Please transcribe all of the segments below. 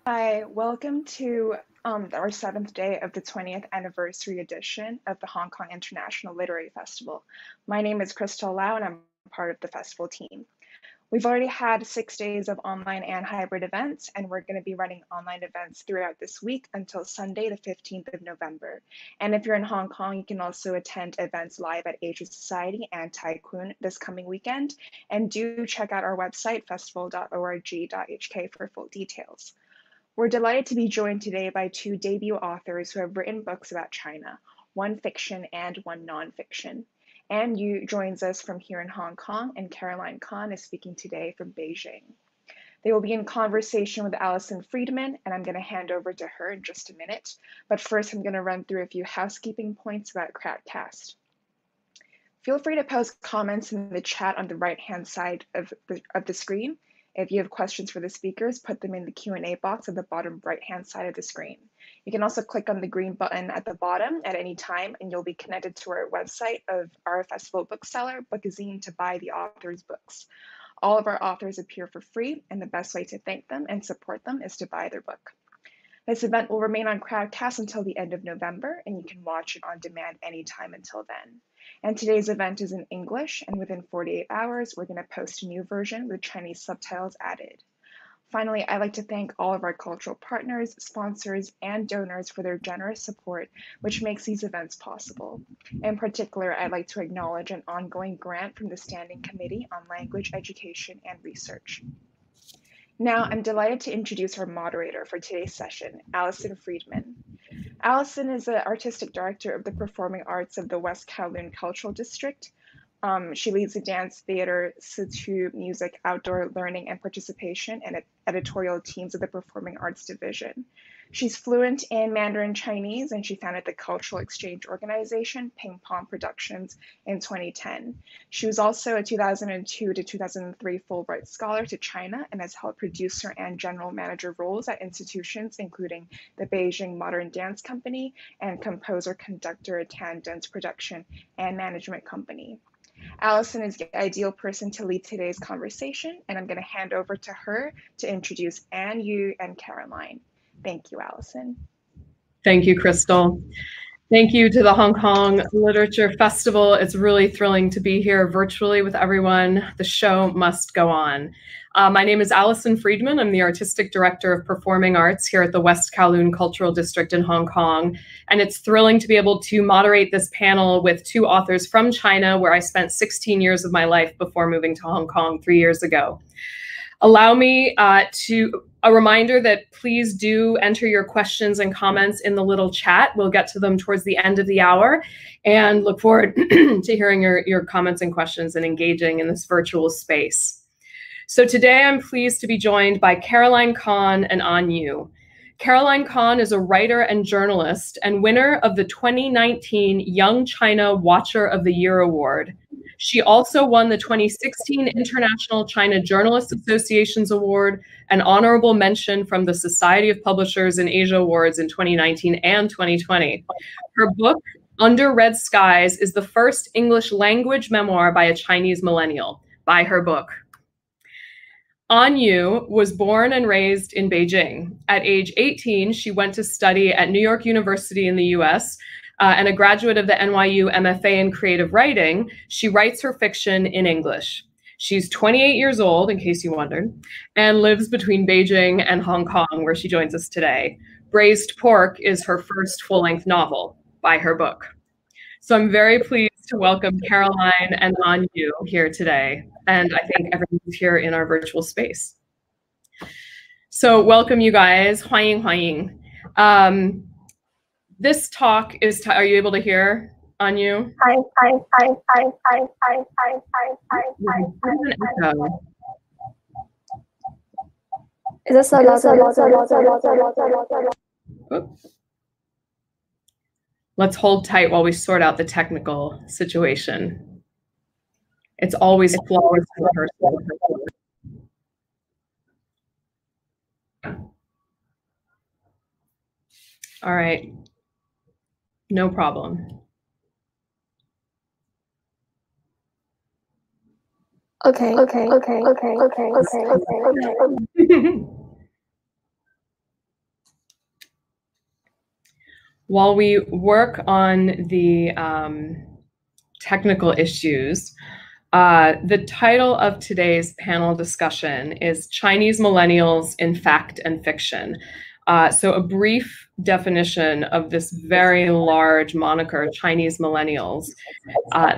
Hi, welcome to our 7th day of the 20th anniversary edition of the Hong Kong International Literary Festival. My name is Crystal Lau and I'm part of the festival team. We've already had 6 days of online and hybrid events, and we're going to be running online events throughout this week until Sunday, the 15th of November. And if you're in Hong Kong, you can also attend events live at Asia Society and Taikun this coming weekend. And do check out our website, festival.org.hk, for full details. We're delighted to be joined today by 2 debut authors who have written books about China, one fiction and one nonfiction. An Yu joins us from here in Hong Kong, and Karoline Kan is speaking today from Beijing. They will be in conversation with Alison Friedman, and I'm going to hand over to her in just a minute. But first, I'm going to run through a few housekeeping points about Crowdcast. Feel free to post comments in the chat on the right-hand side of the screen. If you have questions for the speakers, put them in the Q&A box at the bottom right-hand side of the screen. You can also click on the green button at the bottom at any time, and you'll be connected to our website of our festival bookseller, Bookazine, to buy the author's books. All of our authors appear for free, and the best way to thank them and support them is to buy their book. This event will remain on Crowdcast until the end of November, and you can watch it on demand anytime until then. And today's event is in English, and within 48 hours, we're going to post a new version with Chinese subtitles added. Finally, I'd like to thank all of our cultural partners, sponsors, and donors for their generous support, which makes these events possible. In particular, I'd like to acknowledge an ongoing grant from the Standing Committee on Language Education and Research. Now, I'm delighted to introduce our moderator for today's session, Alison Friedman. Alison is the artistic director of the performing arts of the West Kowloon Cultural District. She leads the dance, theater, situ, music, outdoor learning and participation, and editorial teams of the Performing Arts Division. She's fluent in Mandarin Chinese, and she founded the cultural exchange organization Ping Pong Productions in 2010. She was also a 2002 to 2003 Fulbright Scholar to China and has held producer and general manager roles at institutions including the Beijing Modern Dance Company and composer-conductor Tan Dance Production and Management Company. Alison is the ideal person to lead today's conversation, and I'm going to hand over to her to introduce An Yu and Karoline. Thank you, Alison. Thank you, Crystal. Thank you to the Hong Kong Literature Festival. It's really thrilling to be here virtually with everyone. The show must go on. My name is Alison Friedman. I'm the Artistic Director of Performing Arts here at the West Kowloon Cultural District in Hong Kong. And it's thrilling to be able to moderate this panel with 2 authors from China, where I spent 16 years of my life before moving to Hong Kong 3 years ago. Allow me a reminder that please do enter your questions and comments in the little chat. We'll get to them towards the end of the hour, and look forward to hearing your comments and questions and engaging in this virtual space. So today I'm pleased to be joined by Karoline Kan and An Yu. Karoline Kan is a writer and journalist and winner of the 2019 Young China Watcher of the Year Award. She also won the 2016 International China Journalists Association's Award, an honorable mention from the Society of Publishers in Asia Awards in 2019 and 2020. Her book, Under Red Skies, is the first English language memoir by a Chinese millennial. Buy her book. An Yu was born and raised in Beijing. At age 18, she went to study at New York University in the US, and a graduate of the NYU MFA in creative writing. She writes her fiction in English. She's 28 years old, in case you wondered, and lives between Beijing and Hong Kong, where she joins us today. Braised Pork is her first full-length novel. Buy her book. So I'm very pleased to welcome Karoline and An Yu here today, and I think everyone's here in our virtual space. So welcome, you guys. 欢迎欢迎. This talk is, are you able to hear, An Yu? Hi. Is this so loud? Let's hold tight while we sort out the technical situation. It's always flawless in person. All right. No problem. Okay. While we work on the technical issues, the title of today's panel discussion is Chinese Millennials in Fact and Fiction. So a brief definition of this very large moniker, Chinese Millennials.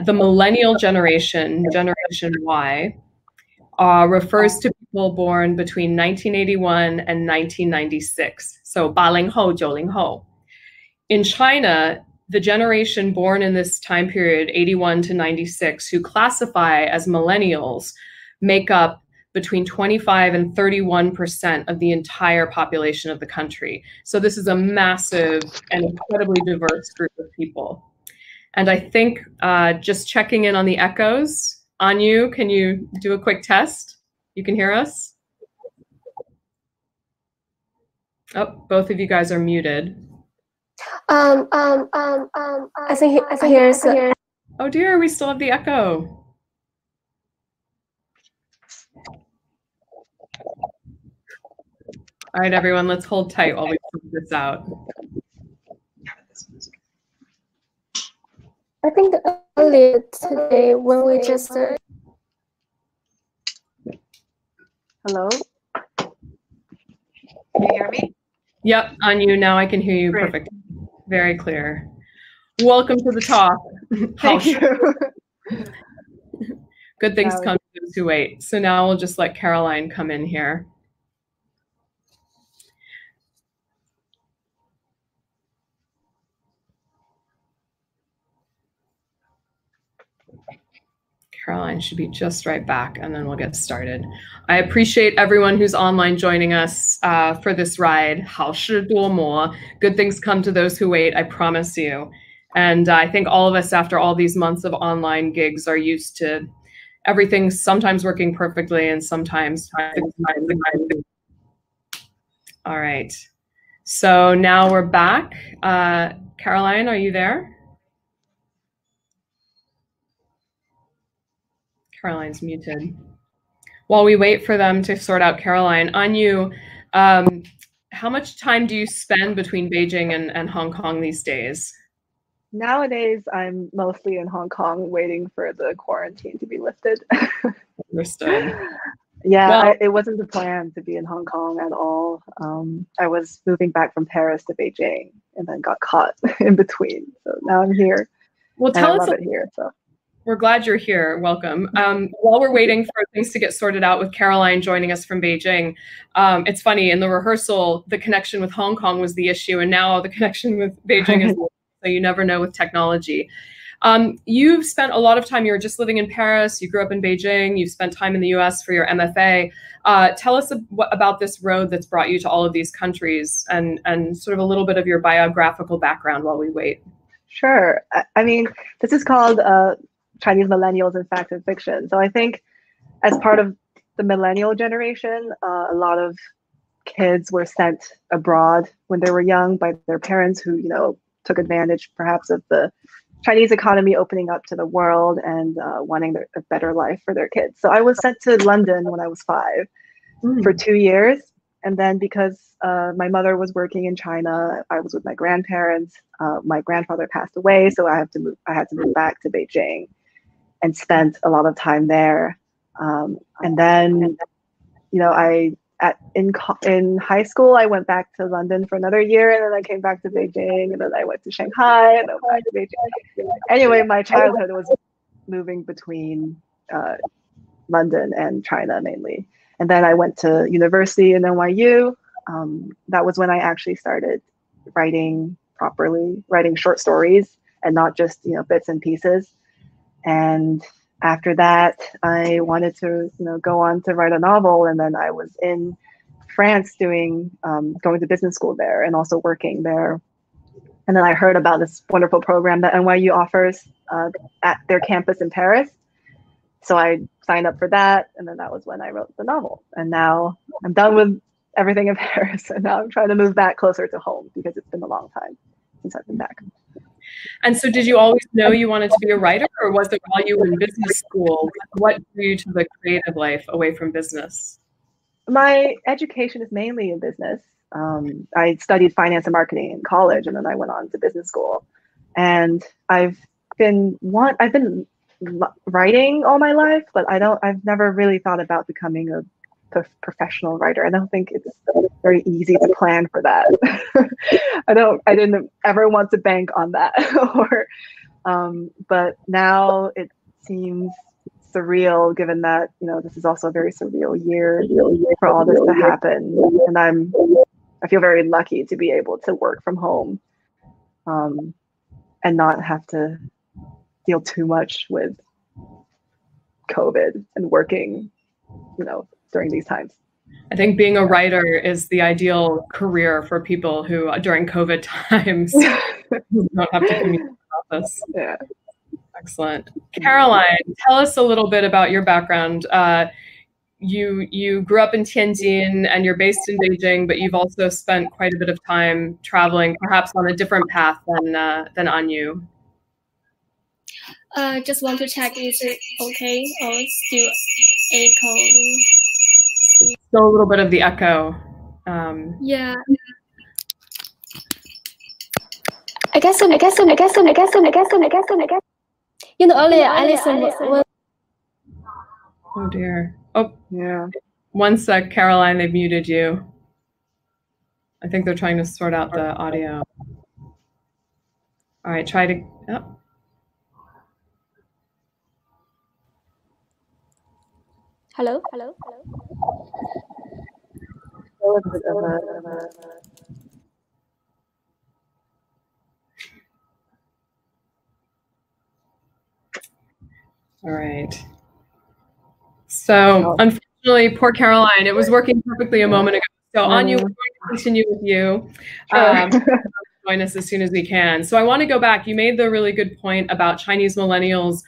The millennial generation, Generation Y, refers to people born between 1981 and 1996. So 80后, 90后. In China, the generation born in this time period, 81 to 96, who classify as millennials, make up between 25 and 31% of the entire population of the country. So this is a massive and incredibly diverse group of people. And I think just checking in on the echoes, An Yu, can you do a quick test? You can hear us? Oh, both of you guys are muted. I think here's. Oh dear, we still have the echo. All right, everyone, let's hold tight while we sort this out. I think earlier today when we just. Hello? Can you hear me? Yep, An Yu, now I can hear you perfect. Very clear. Welcome to the talk. Thank you. Good things come to those who wait. So now we'll just let Karoline come in here. Karoline should be just right back, and then we'll get started. I appreciate everyone who's online joining us for this ride. 好事多磨. Good things come to those who wait, I promise you. And I think all of us, after all these months of online gigs, are used to everything sometimes working perfectly and sometimes. All right. So now we're back. Karoline, are you there? Karoline's muted. While we wait for them to sort out Karoline, An Yu, how much time do you spend between Beijing and Hong Kong these days? Nowadays, I'm mostly in Hong Kong waiting for the quarantine to be lifted. Understood. Yeah, well, it wasn't the plan to be in Hong Kong at all. I was moving back from Paris to Beijing and then got caught in between. So now I'm here. Well, tell us. I love it here. So. We're glad you're here. Welcome. While we're waiting for things to get sorted out with Karoline joining us from Beijing, it's funny, in the rehearsal, the connection with Hong Kong was the issue, and now the connection with Beijing is, so you never know with technology. You've spent a lot of time, you were just living in Paris, you grew up in Beijing, you've spent time in the US for your MFA. Tell us about this road that's brought you to all of these countries and sort of a little bit of your biographical background while we wait. Sure. I mean, this is called Chinese Millennials in Fact and Fiction. So I think as part of the millennial generation, a lot of kids were sent abroad when they were young by their parents who, you know, took advantage perhaps of the Chinese economy opening up to the world and wanting a better life for their kids. So I was sent to London when I was 5 for 2 years. And then because my mother was working in China, I was with my grandparents. My grandfather passed away, so I had to move back to Beijing and spent a lot of time there. And then, you know, in high school, I went back to London for another year, and then I came back to Beijing, and then I went to Shanghai, and then back to Beijing. Anyway, my childhood was moving between London and China mainly. And then I went to university in NYU. That was when I actually started writing properly, writing short stories and not just, you know, bits and pieces. And after that, I wanted to, you know, go on to write a novel. And then I was in France going to business school there and also working there. And then I heard about this wonderful program that NYU offers at their campus in Paris. So I signed up for that. And then that was when I wrote the novel. And now I'm done with everything in Paris. And now I'm trying to move back closer to home because it's been a long time since I've been back. And so did you always know you wanted to be a writer, or was it while you were in business school? What drew you to the creative life away from business? My education is mainly in business. I studied finance and marketing in college, and then I went on to business school. And I've been writing all my life, but I've never really thought about becoming a professional writer. I don't think it's very easy to plan for that. I didn't ever want to bank on that. But now it seems surreal, given that, this is also a very surreal year for all this to happen. And I feel very lucky to be able to work from home, and not have to deal too much with COVID and working, during these times. I think being a writer is the ideal career for people who, during COVID times, don't have to commute to the office. Yeah. Excellent. Karoline, tell us a little bit about your background. You grew up in Tianjin and you're based in Beijing, but you've also spent quite a bit of time traveling, perhaps on a different path than An Yu. Just want to check, is it okay or still echoing? Still a little bit of the echo. Yeah. Earlier, Alison was. Oh dear. Oh, yeah. One sec, Karoline, they've muted you. I think they're trying to sort out the audio. All right, try to. Oh. Hello. All right. So unfortunately, poor Karoline, it was working perfectly a moment ago. So An Yu, we're going to continue with you. Join us as soon as we can. So I want to go back. You made the really good point about Chinese millennials,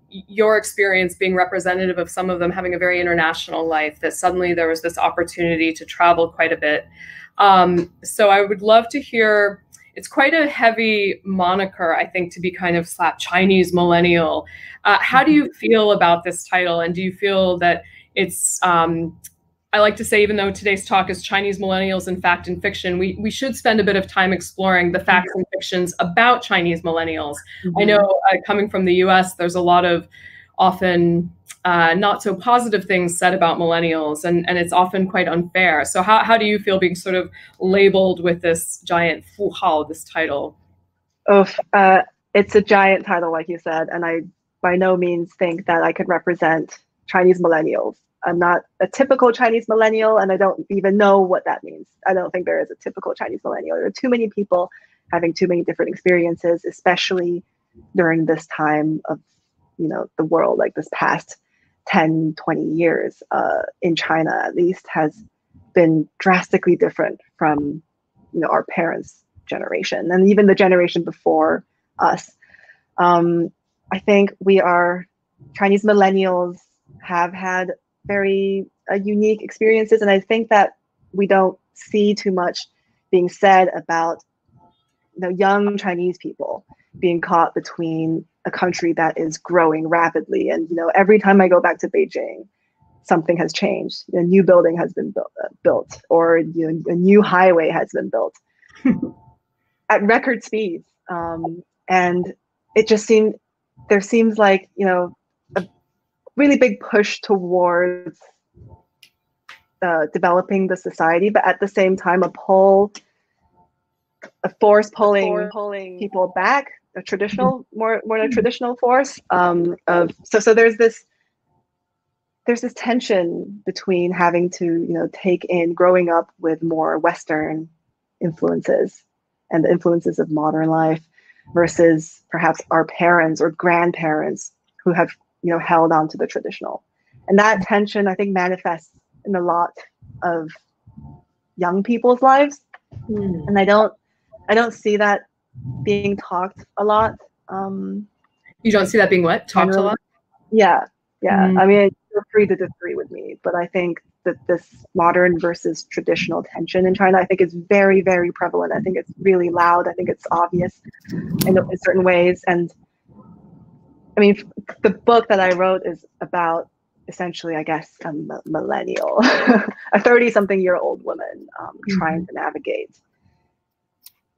your experience being representative of some of them having a very international life, that suddenly there was this opportunity to travel quite a bit. So I would love to hear, it's quite a heavy moniker, I think, to be kind of slapped Chinese millennial. How do you feel about this title? And do you feel that it's, I like to say, even though today's talk is Chinese millennials in fact and fiction, we should spend a bit of time exploring the facts and fictions about Chinese millennials. I know coming from the US, there's a lot of often not so positive things said about millennials, and it's often quite unfair. So how do you feel being sort of labeled with this giant fu hao, this title? It's a giant title, like you said, and I by no means think that I could represent Chinese millennials. I'm not a typical Chinese millennial, and I don't even know what that means. I don't think there is a typical Chinese millennial. There are too many people having too many different experiences, especially during this time of, the world, like this past 10, 20 years in China, at least, has been drastically different from, our parents' generation and even the generation before us. I think Chinese millennials have had very unique experiences, and I think that we don't see too much being said about young Chinese people being caught between a country that is growing rapidly, and every time I go back to Beijing, something has changed. A new building has been built, or a new highway has been built at record speeds, and it just seems like a really big push towards developing the society, but at the same time a force pulling people back, a traditional, more a traditional force so there's this tension between having to take in growing up with more Western influences and the influences of modern life versus perhaps our parents or grandparents who have held on to the traditional. And that tension, I think, manifests in a lot of young people's lives. And I don't see that being talked a lot. You don't see that being what? Talked a lot? Yeah. I mean, feel free to disagree with me, but I think that this modern versus traditional tension in China, I think, is very, very prevalent. I think it's really loud. I think it's obvious in certain ways. And I mean, the book that I wrote is essentially, I guess, a millennial, a 30-something-year-old woman trying to navigate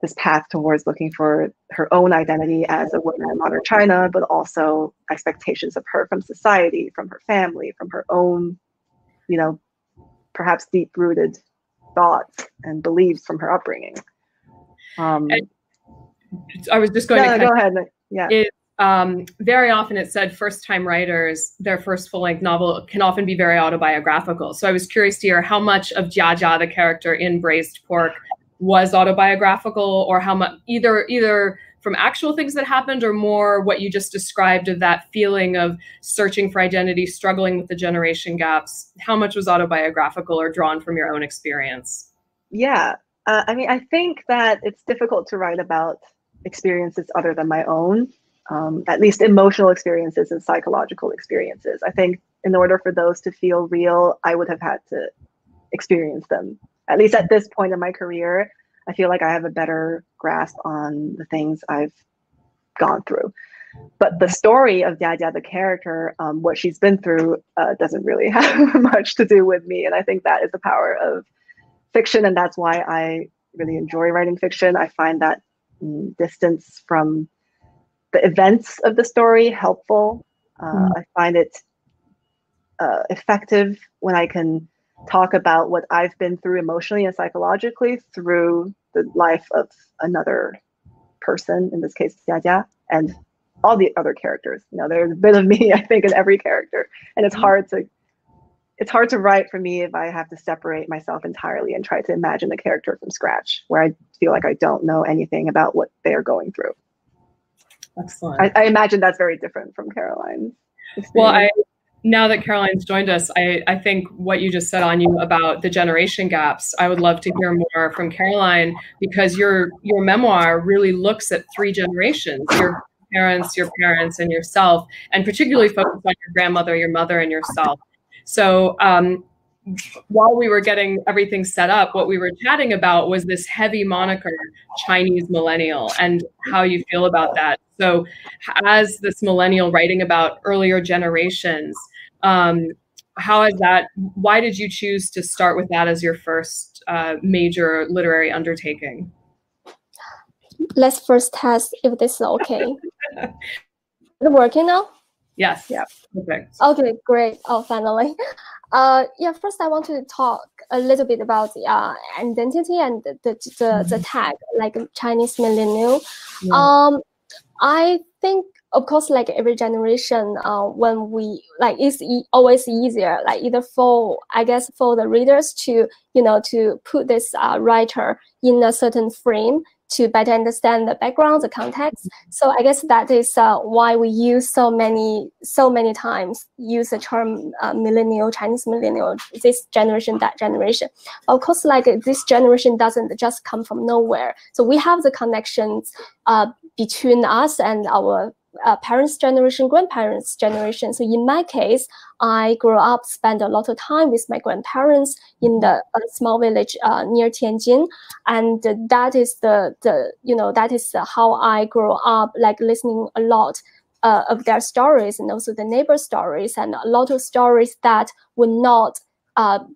this path towards looking for her own identity as a woman in modern China, but also expectations of her from society, from her family, from her own, you know, perhaps deep-rooted thoughts and beliefs from her upbringing. I was just going to go ahead. Yeah. Very often it's said first-time writers, their first full-length novel can often be very autobiographical. So I was curious to hear how much of Jia Jia, the character in Braised Pork, was autobiographical, or how much either from actual things that happened or more what you just described of that feeling of searching for identity, struggling with the generation gaps. How much was autobiographical or drawn from your own experience? Yeah, I mean, I think that it's difficult to write about experiences other than my own, at least emotional experiences and psychological experiences. I think in order for those to feel real, I would have had to experience them. At least at this point in my career, I feel like I have a better grasp on the things I've gone through. But the story of Jia Jia, the character, what she's been through, doesn't really have much to do with me. And I think that is the power of fiction. And that's why I really enjoy writing fiction. I find that distance from the events of the story helpful. I find it effective when I can talk about what I've been through emotionally and psychologically through the life of another person, in this case, Jia Jia, and all the other characters. You know, there's a bit of me, I think, in every character. And it's hard to write for me if I have to separate myself entirely and try to imagine the character from scratch, where I feel like I don't know anything about what they're going through. Excellent. I imagine that's very different from Karoline's experience. Well, now that Karoline's joined us, I think what you just said, An Yu, about the generation gaps, I would love to hear more from Karoline, because your memoir really looks at 3 generations, your parents, and yourself, and particularly focused on your grandmother, your mother, and yourself. So while we were getting everything set up, what we were chatting about was this heavy moniker, Chinese Millennial, and how you feel about that. So as this millennial writing about earlier generations, how is that, why did you choose to start with that as your first major literary undertaking? Let's first test if this is okay. Is it working now? Yes. Yeah. Perfect. Okay, great. Oh, finally. Yeah, first I want to talk a little bit about the identity and the tag, like Chinese Millennial. Yeah. I think, of course, like every generation, when we it's always easier, like either for the readers to, to put this writer in a certain frame to better understand the background, the context. So I guess that is why we use so many times use the term millennial, Chinese millennial, this generation, that generation. Of course, like this generation doesn't just come from nowhere. So we have the connections between us and our parents' generation, grandparents' generation. So in my case, I grew up, spent a lot of time with my grandparents in the small village near Tianjin, and that is that is how I grew up, like listening a lot of their stories, and also the neighbor stories, and a lot of stories that were not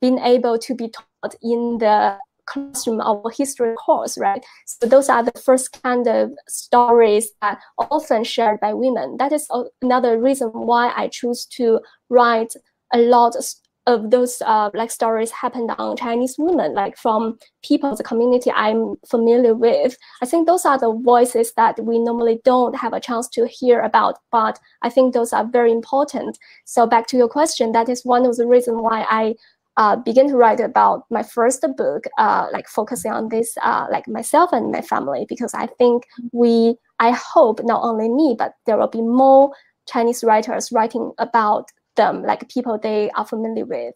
been able to be taught in the classroom of a history course, right? So those are the first kind of stories that are often shared by women. That is another reason why I choose to write a lot of those like stories happened on Chinese women, like from people, the community I'm familiar with. I think those are the voices that we normally don't have a chance to hear about, but I think those are very important. So back to your question, that is one of the reasons why I began to write about my first book, like focusing on this, like myself and my family, because I think I hope not only me, but there will be more Chinese writers writing about them, like people they are familiar with.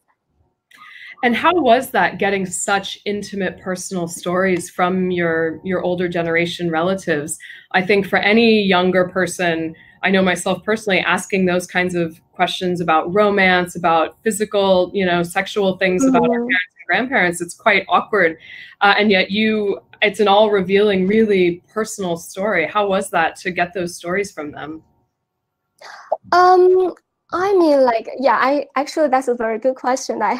And how was that, getting such intimate personal stories from your older generation relatives? I think for any younger person, I know myself personally, asking those kinds of questions about romance, about physical, sexual things about our parents and grandparents, it's quite awkward. And yet it's an all revealing, really personal story. How was that to get those stories from them? I mean, like, yeah, I actually, that's a very good question. I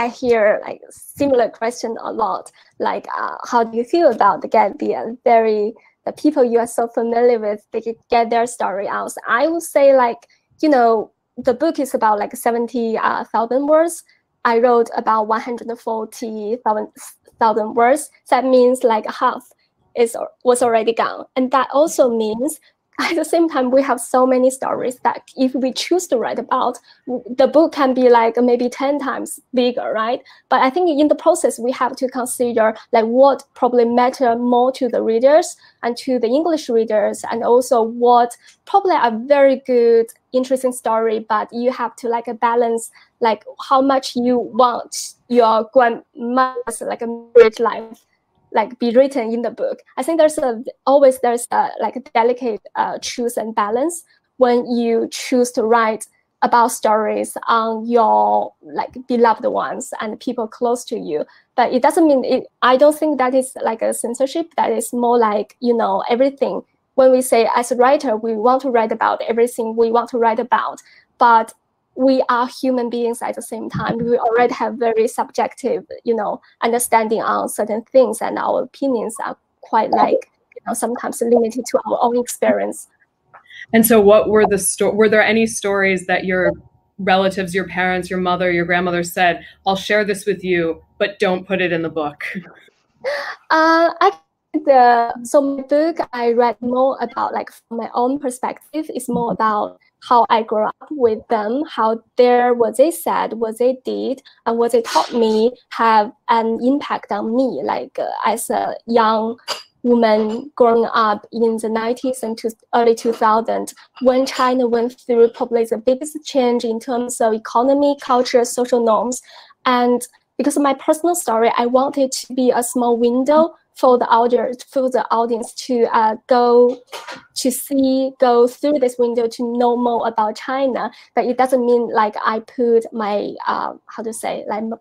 hear like similar question a lot. Like, how do you feel about the people you are so familiar with, they could get their story out? So I would say, like, you know, the book is about like 70,000 words. I wrote about 140,000 words. That means like half was already gone, and that also means at the same time, we have so many stories that if we choose to write about, the book can be like maybe 10 times bigger, right? But I think in the process, we have to consider like what probably matter more to the readers and to the English readers, and also what probably a very good, interesting story, but you have to like balance like how much you want your grandmother's like a marriage life like be written in the book. I think there's always like a delicate choose and balance when you choose to write about stories on your like beloved ones and people close to you. But it doesn't mean it. I don't think that is like a censorship. That is more like, you know, everything. When we say as a writer, we want to write about everything we want to write about, but we are human beings at the same time. We already have very subjective, you know, understanding on certain things, and our opinions are quite like, you know, sometimes limited to our own experience. And so what were were there any stories that your relatives, your parents, your mother, your grandmother said, I'll share this with you, but don't put it in the book? So my book, I read more about like from my own perspective. It's more about how I grew up with them, how what they said, what they did, and what they taught me have an impact on me, like as a young woman growing up in the 90s and early 2000s, when China went through probably the biggest change in terms of economy, culture, social norms. And because of my personal story, I wanted to be a small window for the audience to go through this window to know more about China. But it doesn't mean like I put my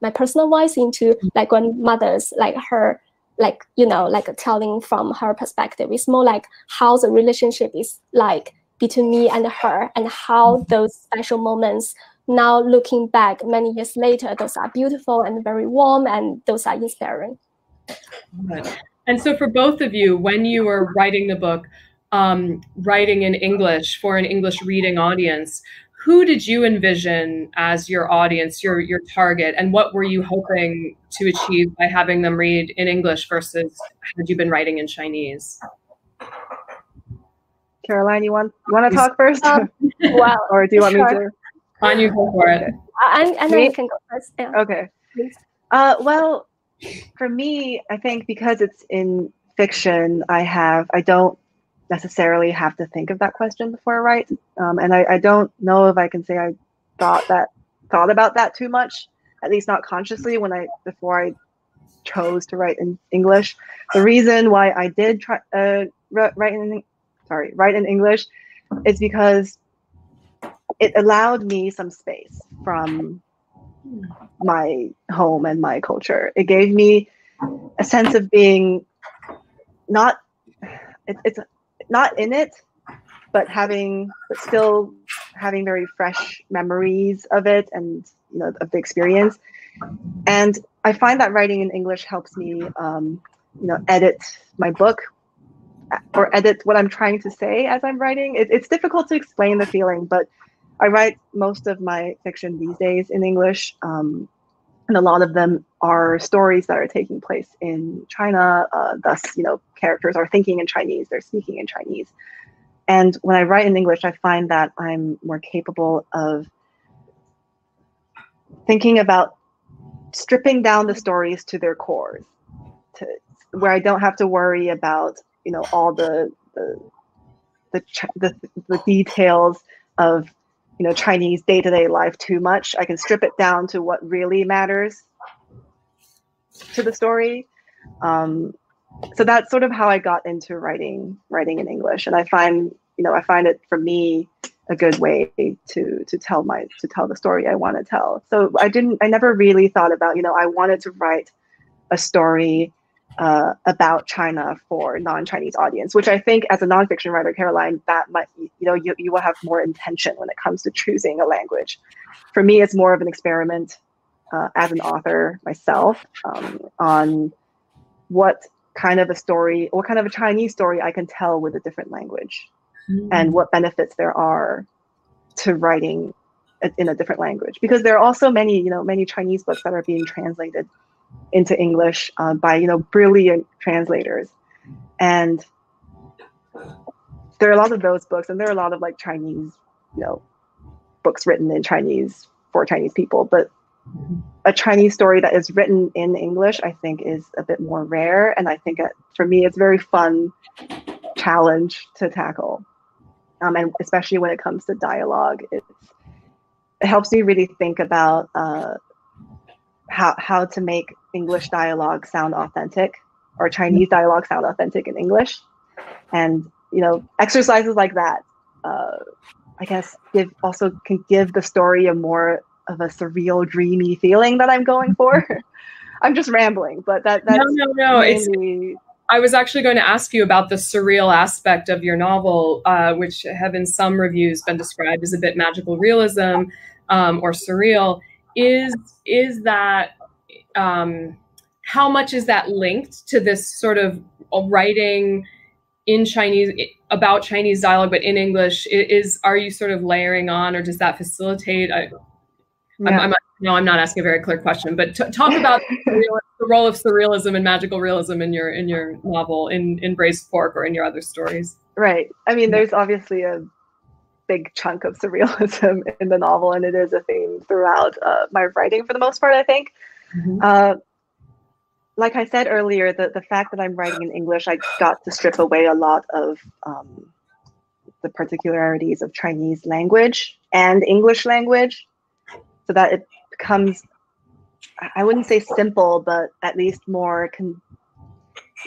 my personal voice into like grandmother's, like her, like, you know, like telling from her perspective. It's more like how the relationship is like between me and her, and how those special moments, now looking back many years later, those are beautiful and very warm, and those are inspiring. And so for both of you, when you were writing the book, writing in English for an English reading audience, who did you envision as your audience, your target, and what were you hoping to achieve by having them read in English versus had you been writing in Chinese? Karoline, you want to talk first? Well, or do you want me to? An Yu, go for it. And then you can go first. Yeah. Okay. Please. Well, for me, I think because it's in fiction, I don't necessarily have to think of that question before I write, and I don't know if I can say I thought about that too much, at least not consciously before I chose to write in English. The reason why I did try write in English is because it allowed me some space from my home and my culture. It gave me a sense of being it's not in it, but still having very fresh memories of it, and, you know, of the experience. And I find that writing in English helps me, you know, edit my book or edit what I'm trying to say as I'm writing. It's difficult to explain the feeling, but I write most of my fiction these days in English, and a lot of them are stories that are taking place in China. Thus, you know, characters are thinking in Chinese, they're speaking in Chinese. And when I write in English, I find that I'm more capable of thinking about stripping down the stories to their cores, where I don't have to worry about, you know, all the details of, you know, Chinese day-to-day life too much. I can strip it down to what really matters to the story. So that's sort of how I got into writing in English, and I find it, for me, a good way to tell the story I want to tell. So I never really thought about, you know, I wanted to write a story about China for non-Chinese audience, which I think as a nonfiction writer, Karoline, that might, you will have more intention when it comes to choosing a language. For me, it's more of an experiment as an author myself on what kind of a story, what kind of a Chinese story I can tell with a different language, and what benefits there are to writing in a different language. Because there are also many, many Chinese books that are being translated into English by, brilliant translators. And there are a lot of those books, and there are a lot of like Chinese, books written in Chinese for Chinese people. But a Chinese story that is written in English, I think, is a bit more rare. And I think for me, it's a very fun challenge to tackle. And especially when it comes to dialogue, it helps me really think about how to make English dialogue sound authentic, or Chinese dialogue sound authentic in English. And, exercises like that, I guess, can give the story a more of a surreal, dreamy feeling that I'm going for. I'm just rambling, but that's no. Mainly... I was actually going to ask you about the surreal aspect of your novel, which have in some reviews been described as a bit magical realism or surreal. Is that, how much is that linked to this sort of writing in Chinese, about Chinese dialogue, but in English? Are you sort of layering on, or does that facilitate? I'm not asking a very clear question, but talk about the role of surrealism and magical realism in your novel, in Braised Pork, or in your other stories. Right. I mean, there's obviously a big chunk of surrealism in the novel, and it is a theme throughout my writing for the most part, I think. Like I said earlier, the fact that I'm writing in English, I got to strip away a lot of the particularities of Chinese language and English language, so that it becomes, I wouldn't say simple, but at least more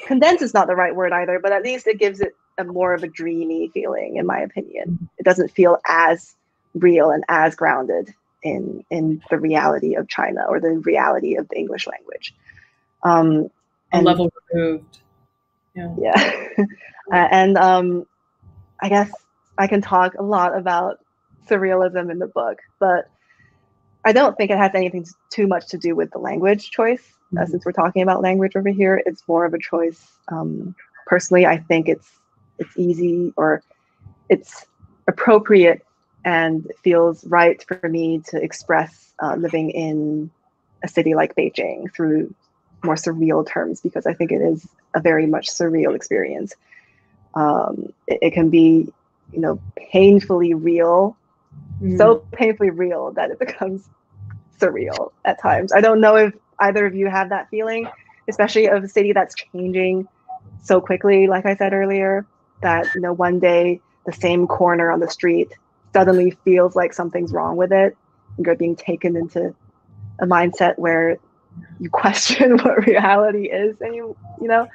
condensed is not the right word either, but at least it gives it a more of a dreamy feeling, in my opinion. It doesn't feel as real and as grounded in the reality of China, or the reality of the English language. And a level removed. Yeah. And I guess I can talk a lot about surrealism in the book, but I don't think it has anything too much to do with the language choice. Since we're talking about language over here, it's more of a choice. Personally, I think it's easy, or it's appropriate, and it feels right for me to express living in a city like Beijing through more surreal terms, because I think it is a very much surreal experience. It can be, painfully real, so painfully real that it becomes surreal at times. I don't know if either of you have that feeling, especially of a city that's changing so quickly, like I said earlier, that, one day the same corner on the street suddenly feels like something's wrong with it, and you're being taken into a mindset where you question what reality is, and so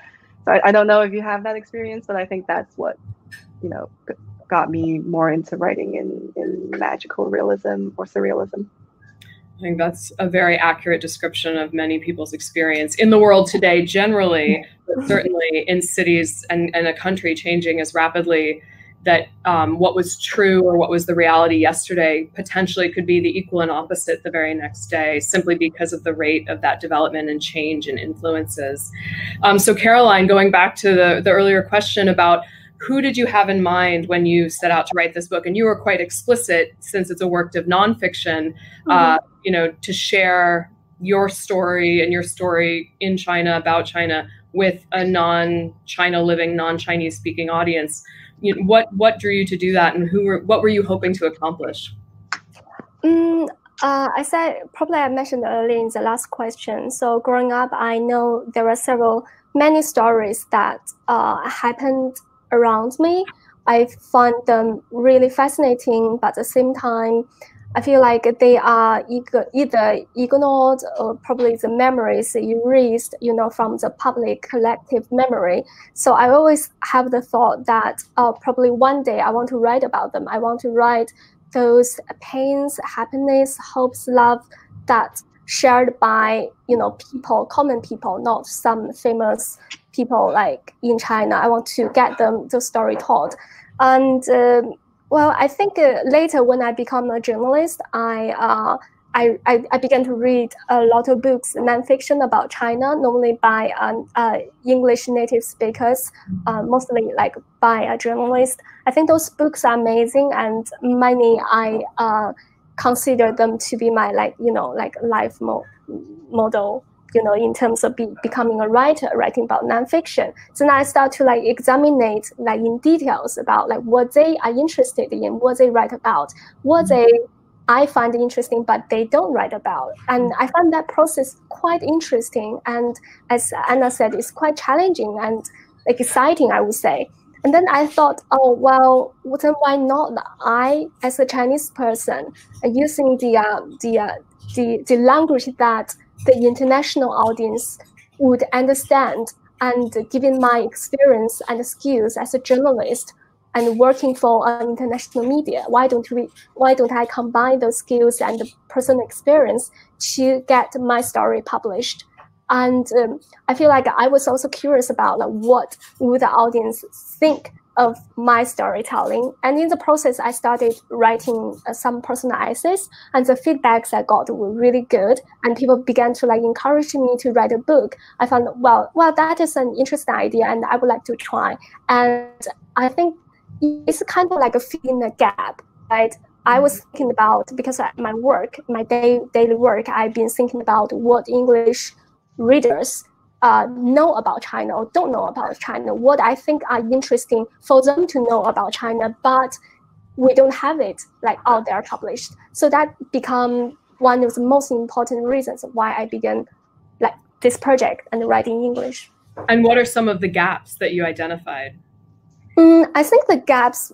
I don't know if you have that experience, but I think that's what got me more into writing in magical realism or surrealism. I think that's a very accurate description of many people's experience in the world today generally, but certainly in cities and a country changing as rapidly, that what was true, or what was the reality yesterday, potentially could be the equal and opposite the very next day, simply because of the rate of that development and change and influences. So Karoline, going back to the earlier question about who did you have in mind when you set out to write this book? And you were quite explicit, since it's a work of nonfiction, to share your story and your story in China, about China, with a non-China living, non-Chinese speaking audience. What drew you to do that, and what were you hoping to accomplish? I said, probably I mentioned earlier in the last question. So growing up, I know there are many stories that happened around me. I find them really fascinating, but at the same time, I feel like they are either ignored, or probably the memories erased, from the public collective memory. So I always have the thought that probably one day I want to write about them. I want to write those pains, happiness, hopes, love that shared by, people, common people, not some famous people like in China. I want to get the story told. And well, I think later when I become a journalist, I began to read a lot of books, nonfiction about China, normally by English native speakers, mostly like by a journalist. I think those books are amazing, and many I consider them to be my life model, in terms of becoming a writer, writing about nonfiction. So now I start to examine in details about what they are interested in, what they write about, what I find interesting, but they don't write about. And I find that process quite interesting. And as Anna said, it's quite challenging and exciting, I would say. And then I thought, oh, well, then why not I, as a Chinese person, using the language that the international audience would understand, and given my experience and skills as a journalist and working for an international media, why don't I combine those skills and the personal experience to get my story published? And I feel like I was also curious about what would the audience think of my storytelling. And in the process, I started writing some personal essays, and the feedbacks I got were really good. And people began to encourage me to write a book. I found, well, that is an interesting idea, and I would like to try. And I think it's kind of like a filling a gap, right? I was thinking about, because my work, my daily work, I've been thinking about what English readers know about China or don't know about China, what I think are interesting for them to know about China, but we don't have it out there published. So that become one of the most important reasons why I began this project and writing English. And what are some of the gaps that you identified? I think the gaps,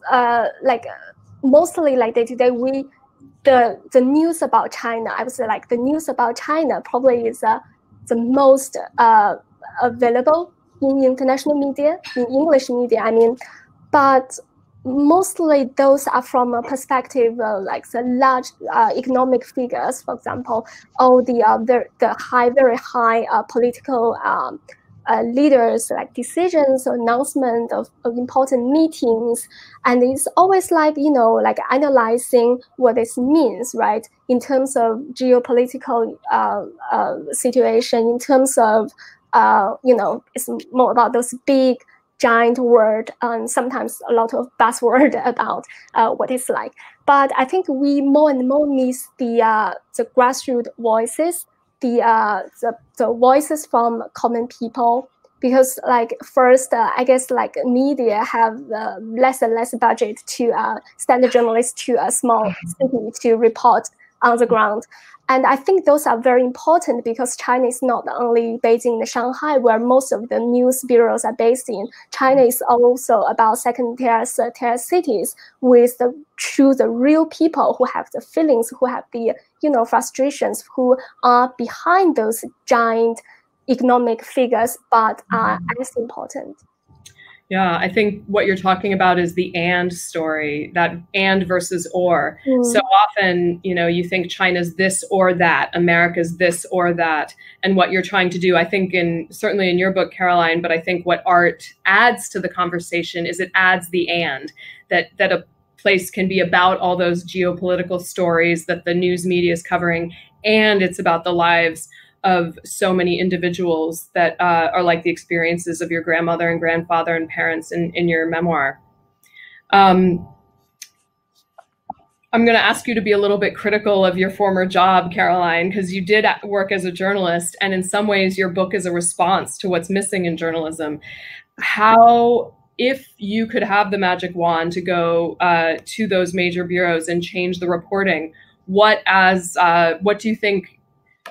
mostly day to day, the news about China, I would say the news about China probably is the most available in international media, in English media, I mean, but mostly those are from a perspective the large economic figures, for example, or the very high political leaders, decisions or announcement of important meetings. And it's always analyzing what this means, right? In terms of geopolitical situation, in terms of, it's more about those big, giant word, and sometimes a lot of buzzword about what it's like. But I think we more and more miss the grassroots voices, the voices from common people, because first I guess media have less and less budget to send a journalist to a small city to report on the ground. And I think those are very important, because China is not only Beijing and Shanghai, where most of the news bureaus are based in. China is also about second-tier, third-tier cities with the real people who have the feelings, who have the frustrations, who are behind those giant economic figures, but are as important. Yeah, I think what you're talking about is the and story, that and versus or. So often, you think China's this or that, America's this or that. And what you're trying to do, I think certainly in your book, Karoline, but I think what art adds to the conversation is it adds the and, that a place can be about all those geopolitical stories that the news media is covering, and it's about the lives of so many individuals that are like the experiences of your grandmother and grandfather and parents in your memoir. I'm going to ask you to be a little bit critical of your former job, Karoline, because you did work as a journalist, and in some ways your book is a response to what's missing in journalism. How, if you could have the magic wand to go to those major bureaus and change the reporting, what do you think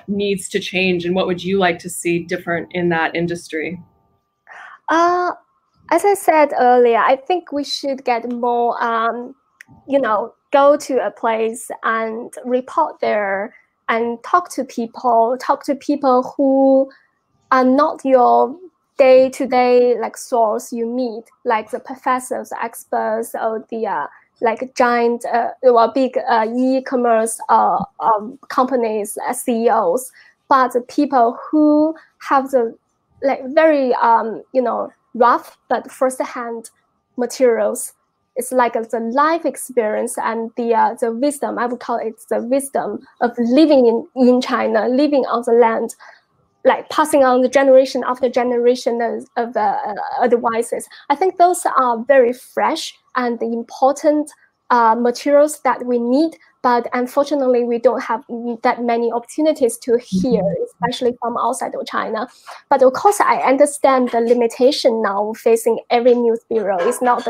needs to change, and what would you like to see different in that industry? As I said earlier, I think we should get more, go to a place and report there and talk to people who are not your day-to-day source you meet, like the professors, experts, or the like giant, big e-commerce companies, CEOs, but the people who have the like very rough but first-hand materials. It's like the life experience and the wisdom. I would call it the wisdom of living in China, living on the land, like passing on the generation after generation of advices. I think those are very fresh and important materials that we need, but unfortunately we don't have that many opportunities to hear, especially from outside of China. But of course, I understand the limitation now facing every news bureau. It's not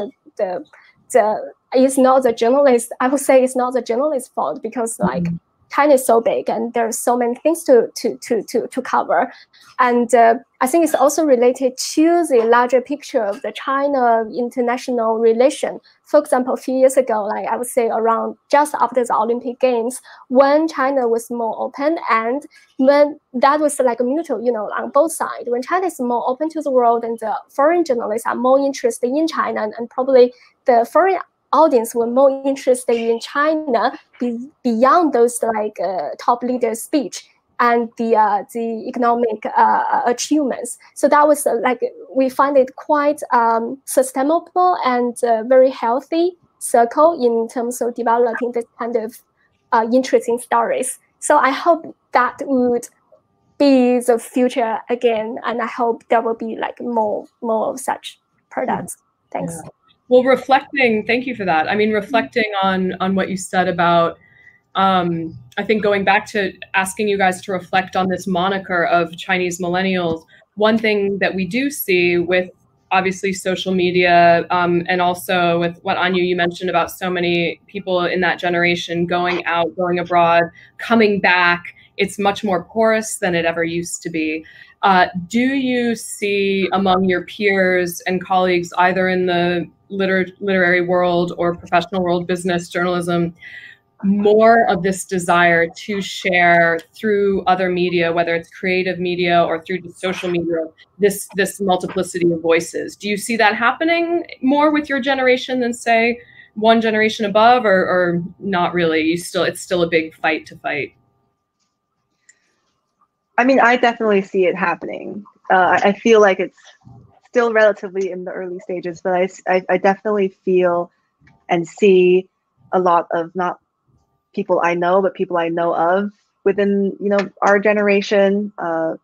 it's not the journalist. I would say it's not the journalist's fault, because like China is so big and there's so many things to cover. And I think it's also related to the larger picture of the China international relation. For example, a few years ago, like I would say around just after the Olympic Games, when China was more open and when that was like a mutual, on both sides, when China is more open to the world and the foreign journalists are more interested in China, and probably the foreign audience were more interested in China beyond those like top leaders' speech and the economic achievements. So that was like, we find it quite sustainable and very healthy circle in terms of developing this kind of interesting stories. So I hope that would be the future again, and I hope there will be like more of such products. Thanks. Yeah. Well, reflecting, thank you for that. I mean, reflecting on what you said about, I think going back to asking you guys to reflect on this moniker of Chinese millennials, one thing that we do see with obviously social media, and also with what An Yu, you mentioned about so many people in that generation going out, going abroad, coming back, it's much more porous than it ever used to be. Do you see among your peers and colleagues, either in the literary world or professional world, business, journalism, more of this desire to share through other media, whether it's creative media or through social media, this multiplicity of voices? Do you see that happening more with your generation than, say, one generation above, or not really? It's still a big fight to fight. I mean, I definitely see it happening. I feel like it's still relatively in the early stages, but I definitely feel and see a lot of, not people I know, but people I know of within, our generation,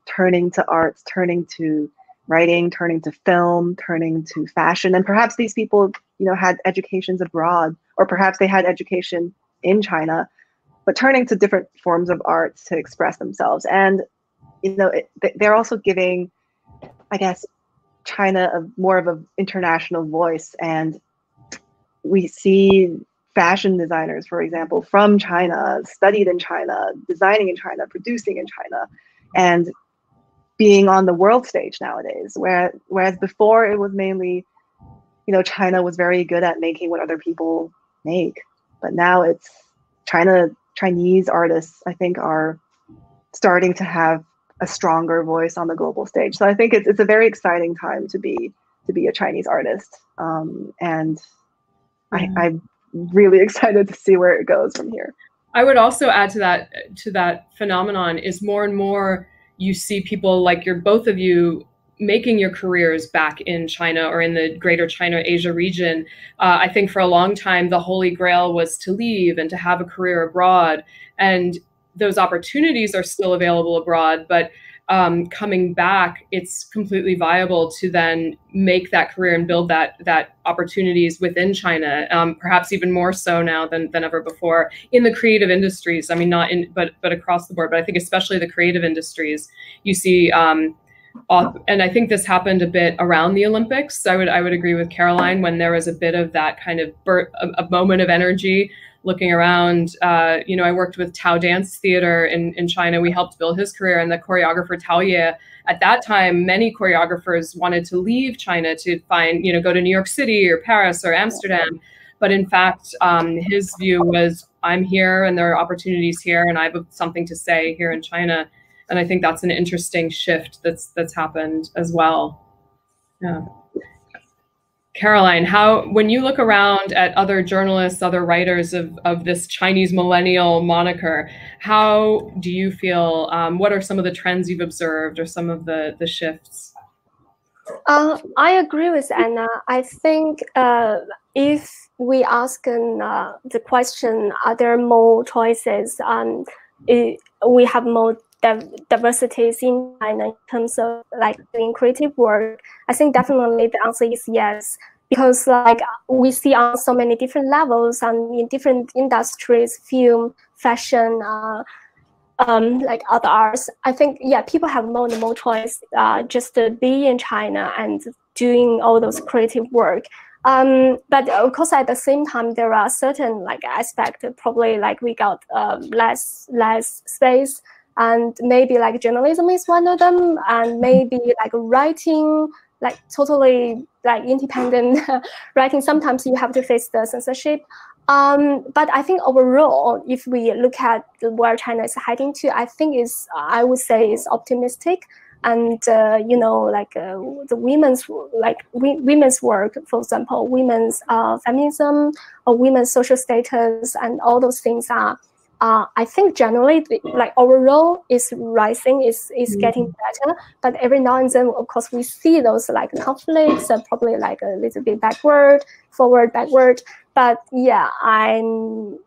turning to arts, turning to writing, turning to film, turning to fashion. And perhaps these people, had educations abroad, or perhaps they had education in China, but turning to different forms of arts to express themselves. And they're also giving, I guess, China more of an international voice. And we see fashion designers, for example, from China, studied in China, designing in China, producing in China, and being on the world stage nowadays. Whereas before it was mainly, China was very good at making what other people make. But now it's Chinese artists, I think, are starting to have a stronger voice on the global stage. So I think it's a very exciting time to be a Chinese artist. And I'm really excited to see where it goes from here. I would also add to that phenomenon is more and more you see people like both of you making your careers back in China or in the greater China, Asia region. I think for a long time, the holy grail was to leave and to have a career abroad. And those opportunities are still available abroad, but coming back, it's completely viable to then make that career and build that opportunities within China, perhaps even more so now than ever before in the creative industries. I mean, but across the board, but I think especially the creative industries, you see, and I think this happened a bit around the Olympics. I would agree with Karoline when there was a bit of that kind of a moment of energy. Looking around, I worked with Tao Dance Theater in China. We helped build his career, and the choreographer Tao Ye, at that time, many choreographers wanted to leave China to find, go to New York City or Paris or Amsterdam. But in fact, his view was, I'm here and there are opportunities here and I have something to say here in China. And I think that's an interesting shift that's happened as well. Yeah. Karoline, when you look around at other journalists, other writers of this Chinese millennial moniker, how do you feel? What are some of the trends you've observed or some of the shifts? I agree with Anna. I think if we ask the question, are there more choices? We have more diversities in China in terms of like doing creative work. I think definitely the answer is yes, because like we see on so many different levels and in different industries, film, fashion, like other arts. I think people have more and more choice just to be in China and doing all those creative work. But of course, at the same time, there are certain like aspects probably like we got less space. And maybe like journalism is one of them, and maybe like writing, like totally like independent writing. Sometimes you have to face the censorship. But I think overall, if we look at where China is heading to, I think I would say is optimistic. And you know, like the women's work, for example, women's feminism or women's social status, and all those things are. I think generally, like overall, is rising, is getting better. But every now and then, of course, we see those like conflicts, probably like a little bit forward, backward. But yeah, I'm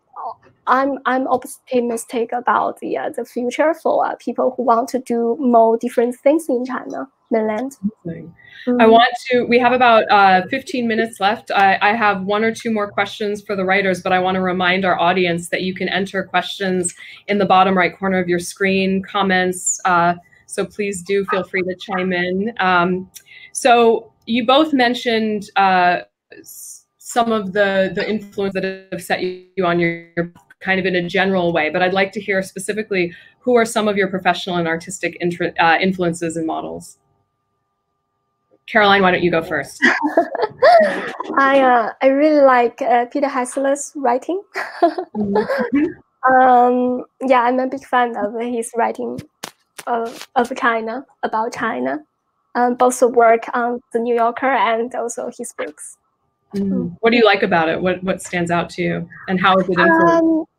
optimistic about the future for people who want to do more different things in China mainland. We have about 15 minutes left. I have one or two more questions for the writers, but I want to remind our audience that you can enter questions in the bottom right corner of your screen, comments. So please do feel free to chime in. So you both mentioned some of the influence that have set you on your kind of in a general way, but I'd like to hear specifically who are some of your professional and artistic influences and models. Karoline, why don't you go first? I really like Peter Hessler's writing. Yeah, I'm a big fan of his writing of China, about China, both the work on the New Yorker and also his books. What do you like about it? What stands out to you, and how is it influenced?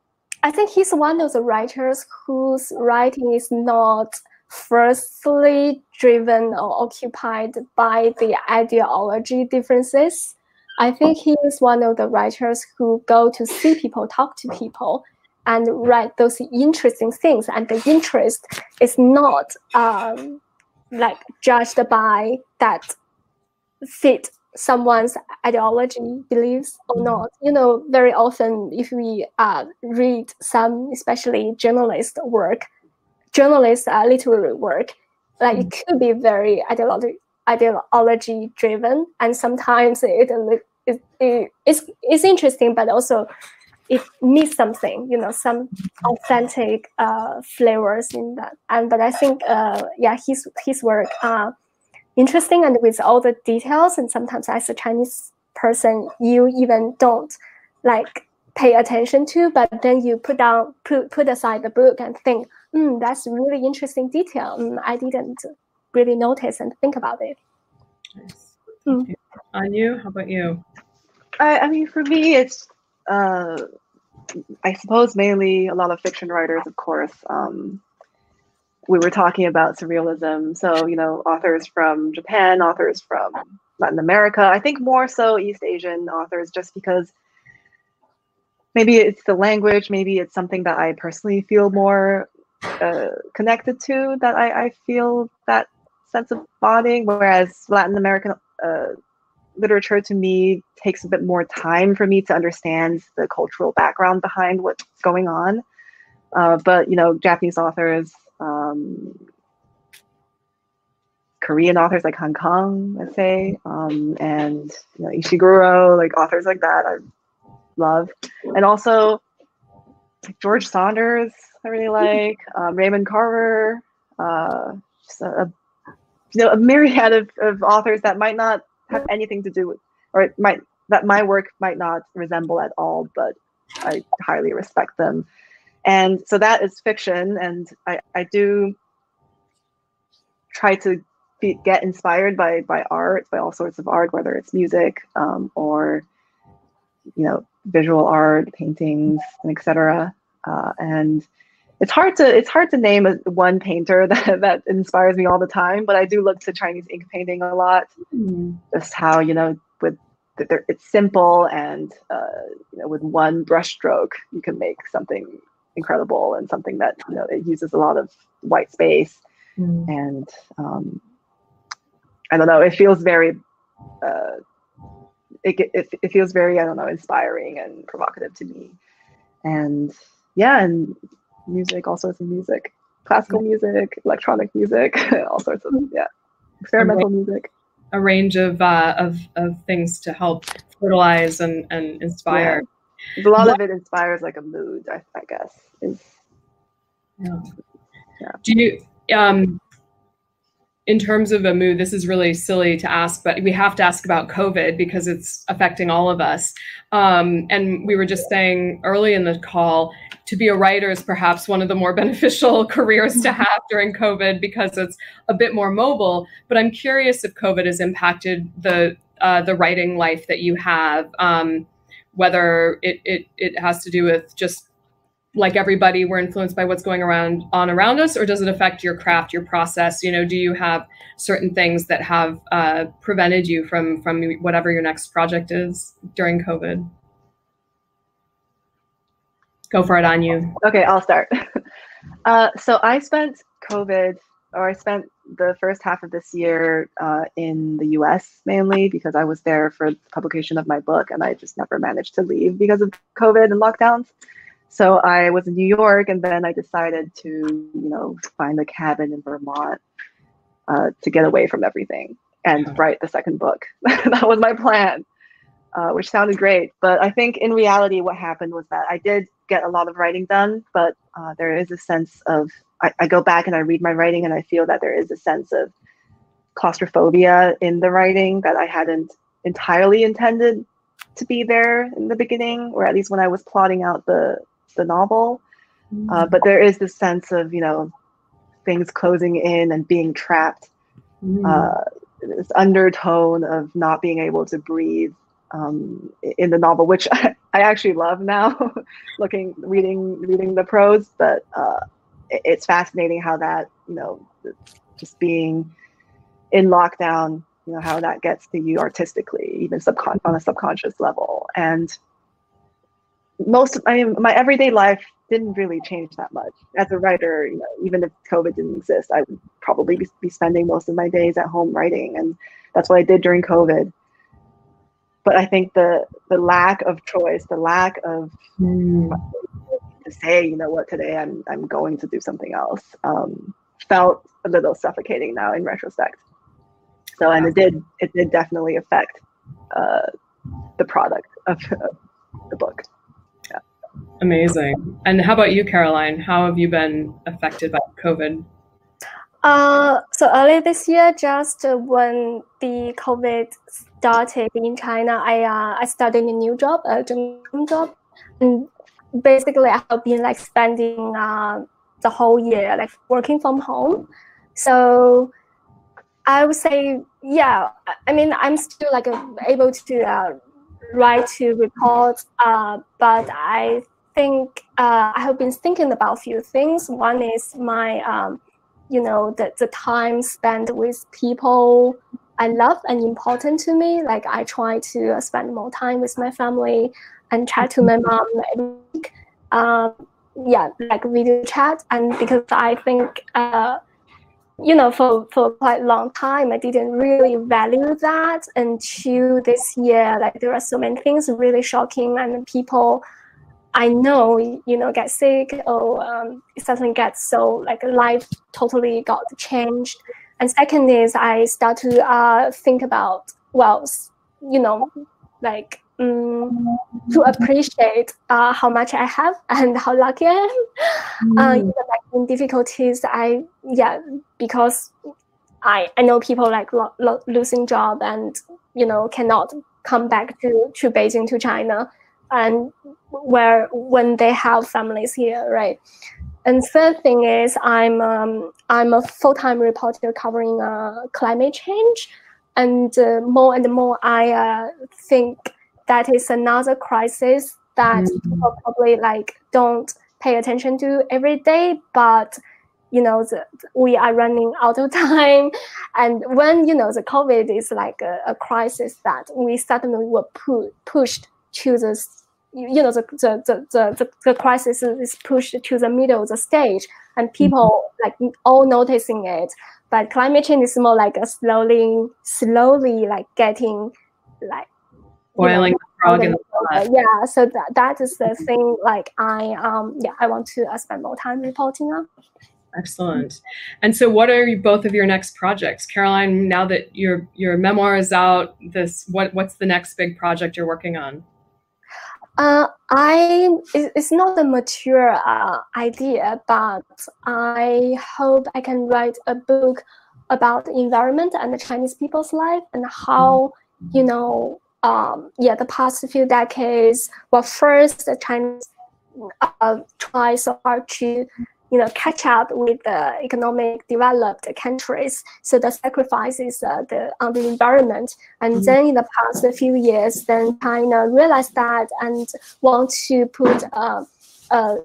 I think he's one of the writers whose writing is not firstly driven or occupied by the ideology differences. I think he is one of the writers who go to see people, talk to people, and write those interesting things. And the interest is not like judged by that fit someone's ideology, beliefs or not. You know, very often if we read some, especially literary work, like it could be very ideology driven, and sometimes it's interesting, but also it needs something, you know, some authentic flavors in that. But I think his work interesting, and with all the details, and sometimes as a Chinese person you even don't like pay attention to, but then you put aside the book and think, that's really interesting detail. I didn't really notice and think about it. Nice. An Yu, how about you? I mean, for me, it's I suppose mainly a lot of fiction writers, of course. We were talking about surrealism, so you know, authors from Japan, authors from Latin America. I think more so East Asian authors, just because maybe it's the language, maybe it's something that I personally feel more connected to, that I feel that sense of bonding, whereas Latin American literature to me takes a bit more time for me to understand the cultural background behind what's going on. But you know, Japanese authors, Korean authors like Han Kan, let's say, and you know, Ishiguro, like authors like that I love. And also like George Saunders I really like, Raymond Carver, just a myriad of authors that might not have anything to do with, or that my work might not resemble at all, but I highly respect them. And so that is fiction, and I do try to get inspired by art, by all sorts of art, whether it's music or visual art, paintings, and etc. And it's hard to name one painter that inspires me all the time, but I do look to Chinese ink painting a lot. Just how it's simple, and with one brushstroke you can make something incredible, and something that it uses a lot of white space. And I don't know, it feels very it feels very, I don't know, inspiring and provocative to me. And yeah, and music, all sorts of music, classical music, electronic music, all sorts of experimental music. A range of things to help fertilize and inspire. Yeah. A lot of it inspires like a mood, I guess. Do you in terms of a mood, this is really silly to ask, but we have to ask about COVID because it's affecting all of us. And we were just saying early in the call, to be a writer is perhaps one of the more beneficial careers to have during COVID because it's a bit more mobile. But I'm curious if COVID has impacted the writing life that you have, whether it has to do with just like everybody, we're influenced by what's going on around us, or does it affect your craft, your process? Do you have certain things that have prevented you from whatever your next project is during COVID? Go for it, An Yu. Okay, I'll start. So I spent the first half of this year in the US mainly because I was there for the publication of my book, and I just never managed to leave because of COVID and lockdowns. So I was in New York, and then I decided to, find a cabin in Vermont to get away from everything and write the second book. That was my plan, which sounded great. But I think in reality, what happened was that I did get a lot of writing done, but there is a sense of, I go back and I read my writing, and I feel that there is a sense of claustrophobia in the writing that I hadn't entirely intended to be there in the beginning, or at least when I was plotting out the novel. But there is this sense of, things closing in and being trapped, this undertone of not being able to breathe in the novel, which I actually love now, reading the prose. But it's fascinating how that, just being in lockdown, how that gets to you artistically, even on a subconscious level. And my everyday life didn't really change that much. As a writer, even if COVID didn't exist, I would probably be spending most of my days at home writing, and that's what I did during COVID. But I think the lack of choice, the lack of to say, today I'm going to do something else, felt a little suffocating now in retrospect. So, and it did definitely affect the product of the book. Yeah. Amazing. And how about you, Karoline? How have you been affected by COVID? So early this year, just when the COVID started in China, I started a new job, a dream job, and basically I have been spending the whole year working from home. So I would say, yeah, I'm still able to write, to report, but I think I have been thinking about a few things. One is my the time spent with people I love and important to me. I try to spend more time with my family and chat to my mom every week. Video chat. And because I think, for quite a long time, I didn't really value that until this year. There are so many things really shocking, and people I know, get sick, or something gets so life totally got changed. And second is I start to think about, to appreciate how much I have and how lucky I am. In difficulties, because I know people losing job and cannot come back to Beijing, to China, and when they have families here, right? And third thing is I'm a full-time reporter covering climate change, and more and more I think that is another crisis that people probably like don't pay attention to every day, but we are running out of time. And when the COVID is like a crisis that we suddenly were pushed to this, the crisis is pushed to the middle of the stage, and people like all noticing it. But climate change is more like a slowly like getting like boiling the frog in the pot. Yeah, so that is the thing. Like I want to spend more time reporting on. Excellent. And so what are both of your next projects? Karoline, now that your memoir is out, what's the next big project you're working on? It's not a mature idea, but I hope I can write a book about the environment and the Chinese people's life, and how, the past few decades, well, first the Chinese try so hard to catch up with the economic developed countries. So the sacrifices on the environment. And then in the past few years, then China realized that and want to put a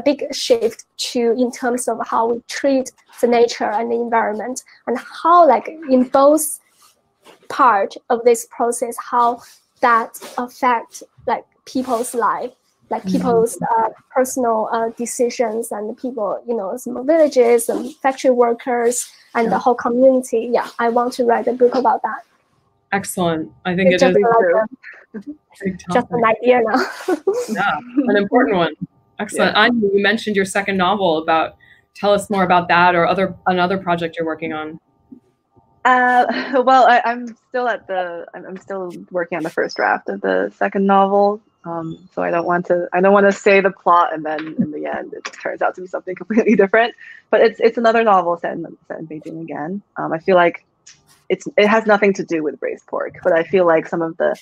big shift in terms of how we treat the nature and the environment, and how like in both part of this process, how that affect like people's life, like people's personal decisions, and people, some villages and factory workers and the whole community. Yeah, I want to write a book about that. Excellent. I think it's it is just an idea now. Yeah, an important one. Excellent. Yeah. Anya, you mentioned your second novel. Tell us more about that, or another project you're working on. Well, I'm still working on the first draft of the second novel. So I don't want to say the plot, and then in the end it turns out to be something completely different. But it's another novel set in Beijing again. I feel like it has nothing to do with Braised Pork, but I feel like some of the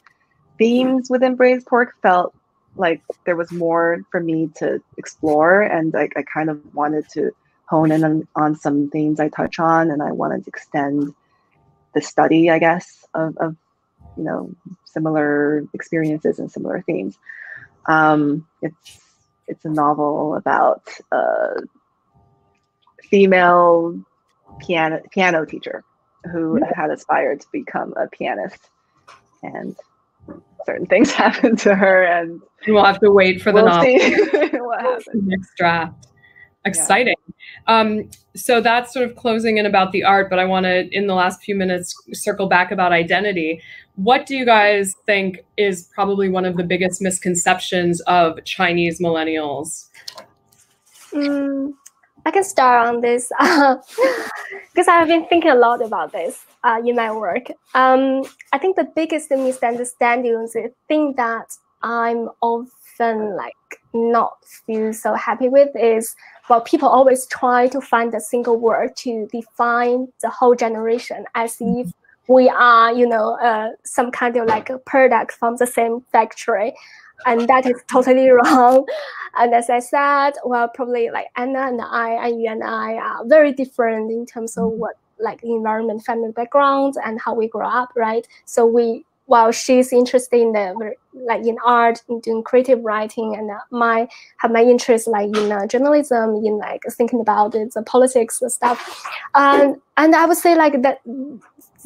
themes within Braised Pork felt like there was more for me to explore, and I kind of wanted to hone in on some themes I touch on, and I wanted to extend the study, I guess, of similar experiences and similar themes. It's a novel about a female piano teacher who had aspired to become a pianist, and certain things happened to her, and we'll have to wait for the novel. See what happens. Next draft. Exciting. Yeah. So that's sort of closing in about the art, but I want to, in the last few minutes, circle back about identity. What do you guys think is probably one of the biggest misconceptions of Chinese millennials? I can start on this because I've been thinking a lot about this in my work. I think the biggest misunderstanding is the thing that I'm often like not feel so happy with is, well, people always try to find a single word to define the whole generation, as if we are, some kind of like a product from the same factory. And that is totally wrong. And as I said, well, probably like Anna and Yu and I are very different in terms of what like environment, family background, and how we grow up, right? So while she's interested in in art, in doing creative writing, and have my interest like in journalism, in like thinking about the politics and stuff. And I would say like that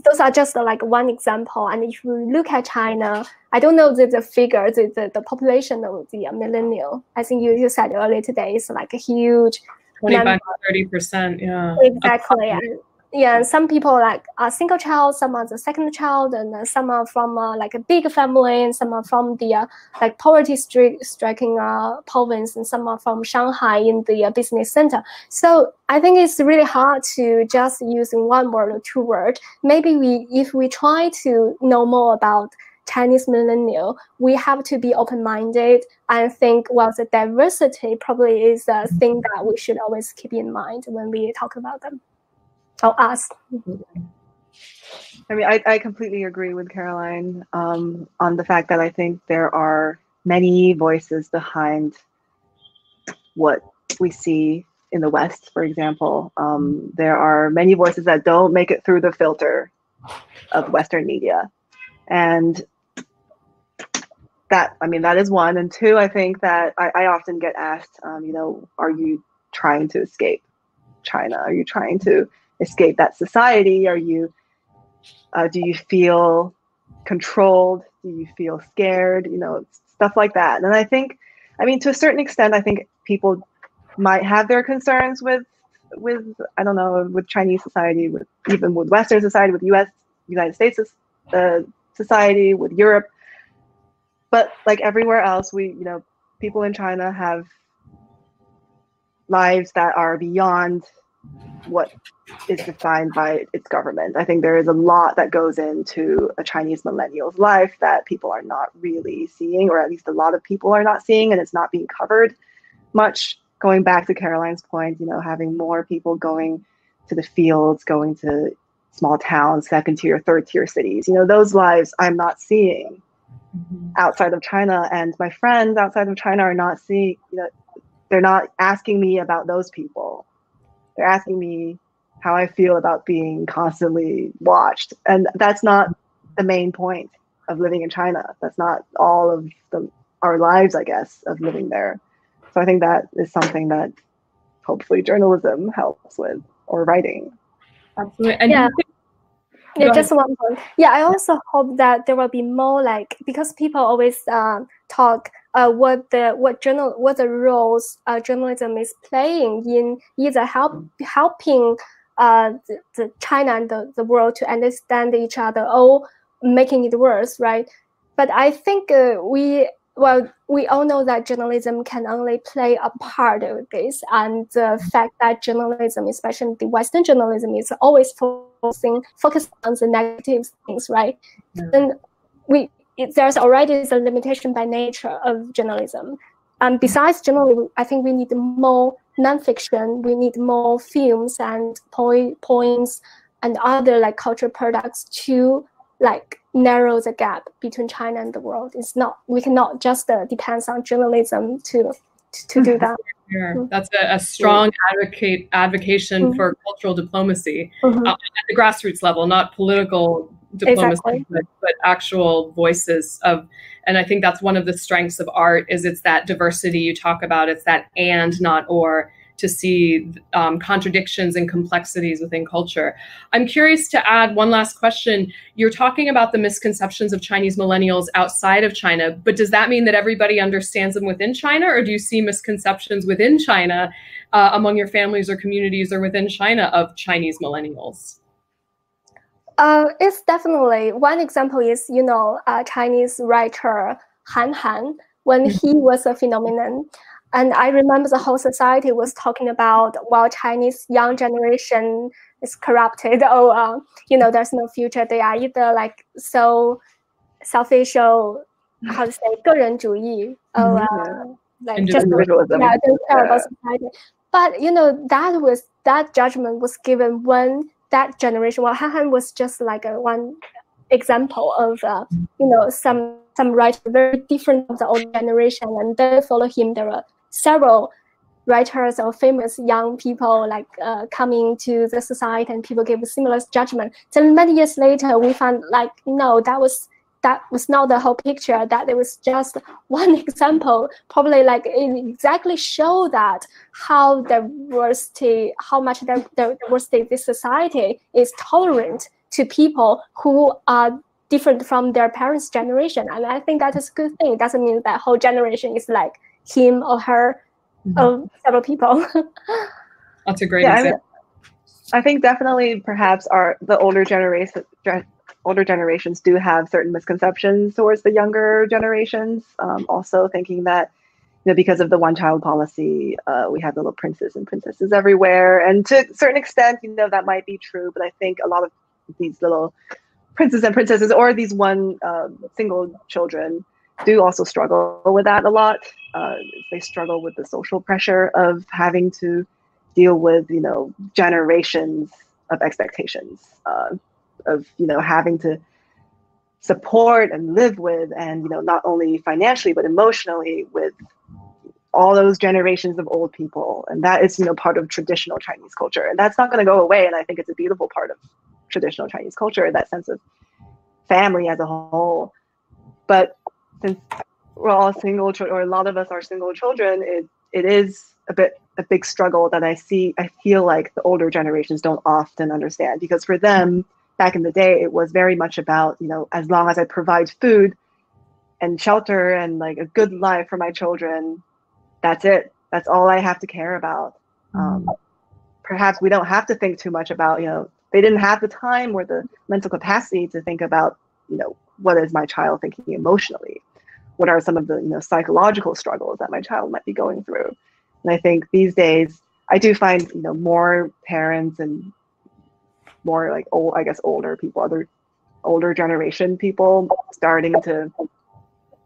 those are just like one example. And if you look at China, I don't know the figure, the population of the millennial. I think you said earlier today is like a huge 25 to 30%. Yeah, exactly. Yeah, some people like are single child, some are the second child, and some are from like a big family, and some are from the like poverty-stricken province, and some are from Shanghai in the business center. So I think it's really hard to just use one word or two words. Maybe if we try to know more about Chinese millennial, we have to be open-minded and think, well, the diversity probably is a thing that we should always keep in mind when we talk about them. I'll ask. I mean, I completely agree with Karoline on the fact that I think there are many voices behind what we see in the West, for example. There are many voices that don't make it through the filter of Western media. And that, I mean, that is one. And two, I think that I often get asked, you know, are you trying to escape China? Are you trying to escape that society? Are you, do you feel controlled? Do you feel scared? You know, stuff like that. And I think, I mean, to a certain extent, I think people might have their concerns with I don't know, with Chinese society, with even with Western society, with United States society, with Europe. But like everywhere else, we, you know, people in China have lives that are beyond what is defined by its government. I think there is a lot that goes into a Chinese millennial's life that people are not really seeing, or at least a lot of people are not seeing, and it's not being covered much. Going back to Karoline's point, you know, having more people going to the fields, going to small towns, second tier, third tier cities, you know, those lives I'm not seeing outside of China. And my friends outside of China are not seeing, you know, they're not asking me about those people. They're asking me how I feel about being constantly watched. And that's not the main point of living in China. That's not all of our lives, I guess, of living there. So I think that is something that hopefully journalism helps with, or writing. Absolutely. And yeah. Go Yeah, just ahead. one point. Yeah, I also hope that there will be more, like, because people always talk what the roles journalism is playing in either helping the China and the world to understand each other, or making it worse, right? But I think we all know that journalism can only play a part of this, and the fact that journalism, especially the Western journalism, is always focused on the negative things, right? Yeah. Then there's already the limitation by nature of journalism. Besides journalism, I think we need more nonfiction. We need more films and poems and other like cultural products to like narrow the gap between China and the world. It's not, we cannot just depend on journalism to do that. Sure. That's a strong advocation for cultural diplomacy at the grassroots level, not political diplomacy, but actual voices of. And I think that's one of the strengths of art, is it's that diversity you talk about. It's that and, not or, to see contradictions and complexities within culture. I'm curious to add one last question. You're talking about the misconceptions of Chinese millennials outside of China, but does that mean that everybody understands them within China, or do you see misconceptions within China among your families or communities, or within China, of Chinese millennials? It's definitely, one example is, you know, Chinese writer Han, when he was a phenomenon. And I remember the whole society was talking about, well, Chinese young generation is corrupted, or, you know, there's no future. They are either like so selfish, or how to say, 个人主義, or like just individualism. Yeah, don't care about society. But, you know, that judgment was given when that generation, well, Han was just like one example of, you know, some writers very different from the old generation, and then follow him. There were several writers or famous young people like coming to the society, and people gave a similar judgment. Then many years later, we found like, no, that was not the whole picture, that it was just one example. Probably like it exactly show that how much the diversity of this society is tolerant to people who are different from their parents' generation. And I think that is a good thing. It doesn't mean that whole generation is like him or her, or several people. That's a great example. I think definitely perhaps the older generations do have certain misconceptions towards the younger generations. Also thinking that, you know, because of the one-child policy, we have little princes and princesses everywhere. And to a certain extent, you know, that might be true. But I think a lot of these little princes and princesses, or these single children, do also struggle with that a lot. They struggle with the social pressure of having to deal with, you know, generations of expectations, of, you know, having to support and live with, and, you know, not only financially but emotionally, with all those generations of old people. And that is, part of traditional Chinese culture. And that's not going to go away. And I think it's a beautiful part of traditional Chinese culture, that sense of family as a whole. But since we're all single, or a lot of us are single children, it is a big struggle that I feel like the older generations don't often understand, because for them, back in the day, it was very much about, as long as I provide food and shelter and like a good life for my children, that's it. That's all I have to care about. Perhaps we don't have to think too much about, they didn't have the time or the mental capacity to think about, what is my child thinking emotionally? What are some of the, psychological struggles that my child might be going through? And I think these days, I do find, more parents and more like older people, other older generation people starting to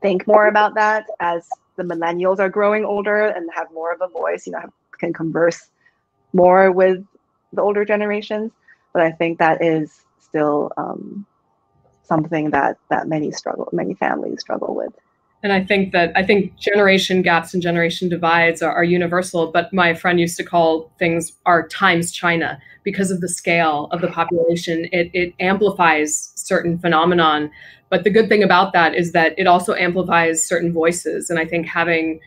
think more about that as the millennials are growing older and have more of a voice, can converse more with the older generations. But I think that is still something that many families struggle with. And I think generation gaps and generation divides are universal, but my friend used to call things our times China because of the scale of the population. It amplifies certain phenomenon, but the good thing about that is that it also amplifies certain voices. And I think having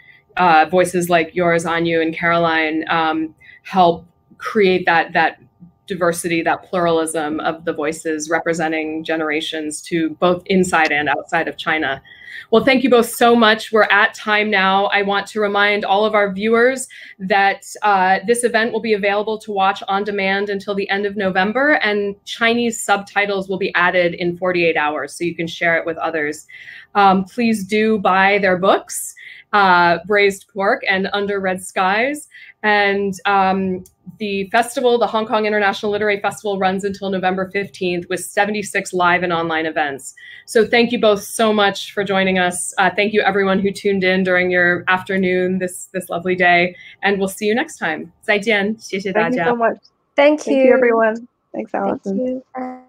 voices like yours, An Yu and Karoline, help create that diversity, that pluralism of the voices representing generations to both inside and outside of China. Well, thank you both so much. We're at time now. I want to remind all of our viewers that this event will be available to watch on demand until the end of November, and Chinese subtitles will be added in 48 hours, so you can share it with others. Please do buy their books, Braised Pork and Under Red Skies. And the festival, the Hong Kong International Literary Festival, runs until November 15th with 76 live and online events. So thank you both so much for joining us. Thank you everyone who tuned in during your afternoon this lovely day. And we'll see you next time. 再见，谢谢大家。Thank you so much. Thank you. Thank you, everyone. Thanks, Alison. Thank you.